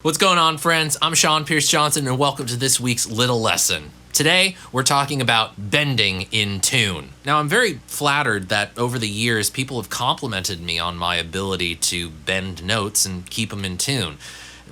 What's going on, friends? I'm Sean Pierce Johnson, and welcome to this week's Little Lesson. Today, we're talking about bending in tune. Now, I'm very flattered that over the years, people have complimented me on my ability to bend notes and keep them in tune.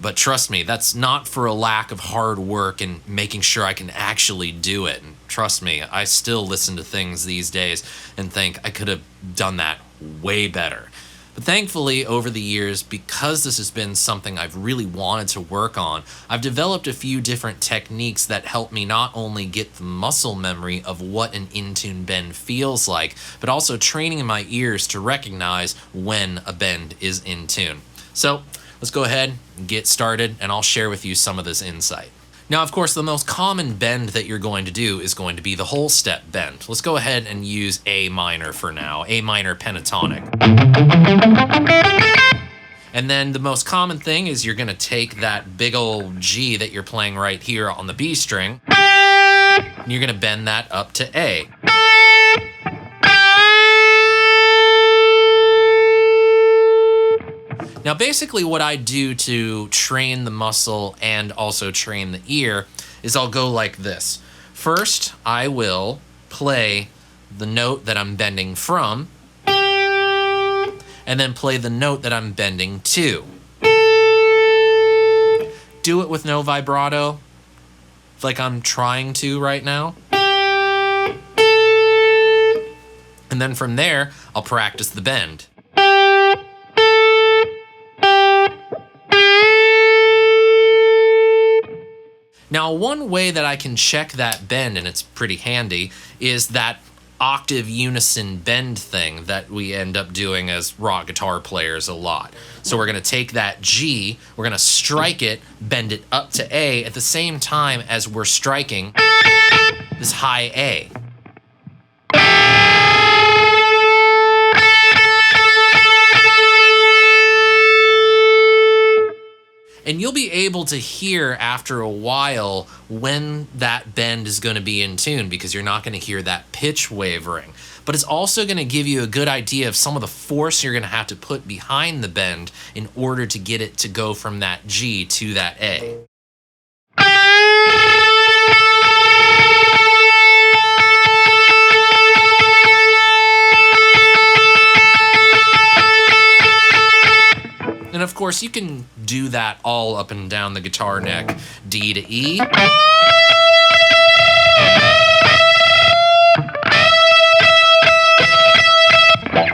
But trust me, that's not for a lack of hard work and making sure I can actually do it. And trust me, I still listen to things these days and think I could have done that way better. But thankfully, over the years, because this has been something I've really wanted to work on, I've developed a few different techniques that help me not only get the muscle memory of what an in-tune bend feels like, but also training in my ears to recognize when a bend is in tune. So let's go ahead and get started, and I'll share with you some of this insight. Now, of course, the most common bend that you're going to do is going to be the whole step bend. Let's go ahead and use A minor for now, A minor pentatonic. And then the most common thing is you're going to take that big old G that you're playing right here on the B string, and you're going to bend that up to A. Now, basically what I do to train the muscle and also train the ear is I'll go like this. First, I will play the note that I'm bending from, and then play the note that I'm bending to. Do it with no vibrato, like I'm trying to right now. And then from there, I'll practice the bend. Now, one way that I can check that bend, and it's pretty handy, is that octave unison bend thing that we end up doing as rock guitar players a lot. So we're going to take that G, we're going to strike it, bend it up to A at the same time as we're striking this high A. And you'll be able to hear after a while when that bend is going to be in tune, because you're not going to hear that pitch wavering. But it's also going to give you a good idea of some of the force you're going to have to put behind the bend in order to get it to go from that G to that A. And of course, you can do that all up and down the guitar neck, D to E.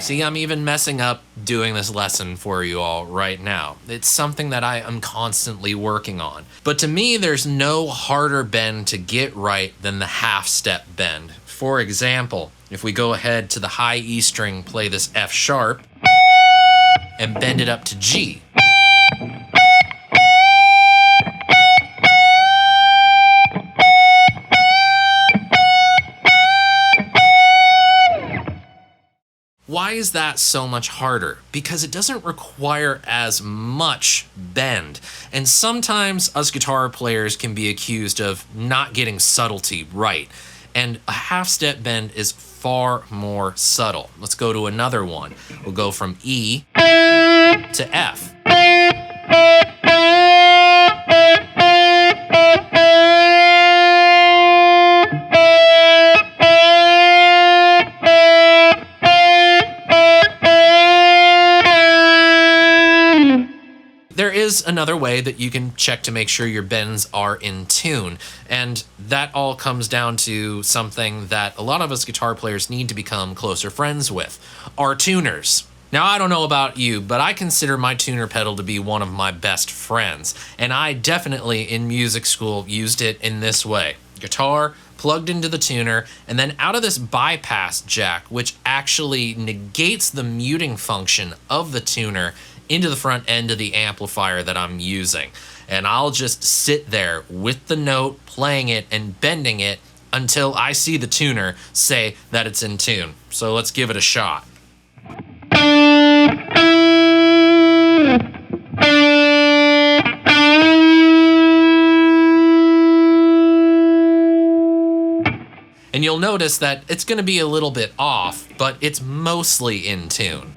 See, I'm even messing up doing this lesson for you all right now. It's something that I am constantly working on. But to me, there's no harder bend to get right than the half step bend. For example, if we go ahead to the high E string, play this F sharp, and bend it up to G. Why is that so much harder? Because it doesn't require as much bend. And sometimes us guitar players can be accused of not getting subtlety right. And a half step bend is far more subtle. Let's go to another one. We'll go from E to F. There is another way that you can check to make sure your bends are in tune, and that all comes down to something that a lot of us guitar players need to become closer friends with, our tuners. Now, I don't know about you, but I consider my tuner pedal to be one of my best friends, and I definitely in music school used it in this way. Guitar plugged into the tuner, and then out of this bypass jack, which actually negates the muting function of the tuner, into the front end of the amplifier that I'm using. And I'll just sit there with the note, playing it and bending it until I see the tuner say that it's in tune. So let's give it a shot. And you'll notice that it's going to be a little bit off, but it's mostly in tune.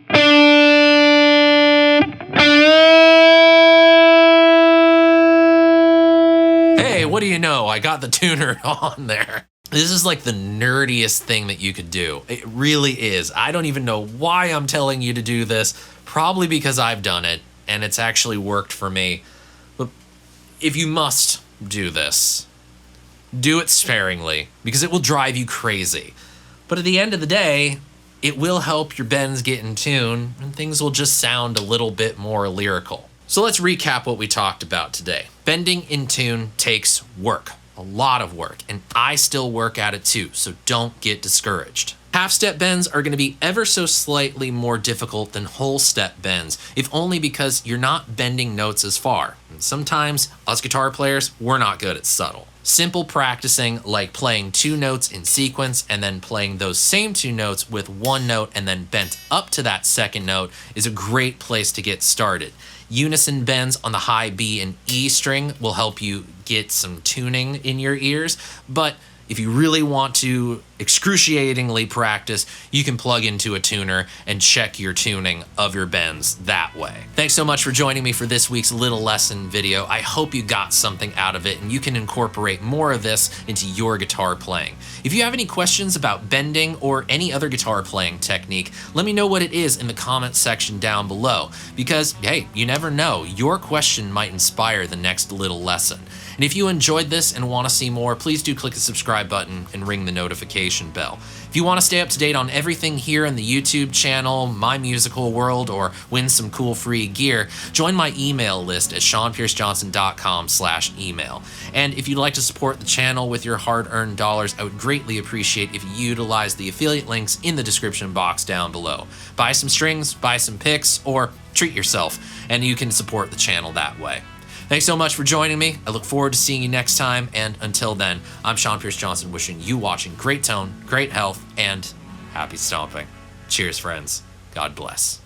what do you know? I got the tuner on there. This is like the nerdiest thing that you could do. It really is. I don't even know why I'm telling you to do this. Probably because I've done it and it's actually worked for me. But if you must do this, do it sparingly because it will drive you crazy. But at the end of the day, it will help your bends get in tune and things will just sound a little bit more lyrical. So let's recap what we talked about today. Bending in tune takes work. A lot of work, and I still work at it too, so don't get discouraged. Half-step bends are going to be ever so slightly more difficult than whole-step bends, if only because you're not bending notes as far. And sometimes, us guitar players, we're not good at subtle. Simple practicing, like playing 2 notes in sequence and then playing those same 2 notes with 1 note and then bent up to that second note, is a great place to get started. Unison bends on the high B and E string will help you get some tuning in your ears, but if you really want to excruciatingly practice, you can plug into a tuner and check your tuning of your bends that way. Thanks so much for joining me for this week's Little Lesson video. I hope you got something out of it and you can incorporate more of this into your guitar playing. If you have any questions about bending or any other guitar playing technique, let me know what it is in the comment section down below, because hey, you never know, your question might inspire the next little lesson. And if you enjoyed this and want to see more, please do click the subscribe button and ring the notification bell. If you want to stay up to date on everything here in the YouTube channel, my musical world, or win some cool free gear, join my email list at seanpiercejohnson.com/email. And if you'd like to support the channel with your hard-earned dollars, I would greatly appreciate if you utilize the affiliate links in the description box down below. Buy some strings, buy some picks, or treat yourself, and you can support the channel that way. Thanks so much for joining me. I look forward to seeing you next time. And until then, I'm Sean Pierce Johnson wishing you watching great tone, great health, and happy stomping. Cheers, friends. God bless.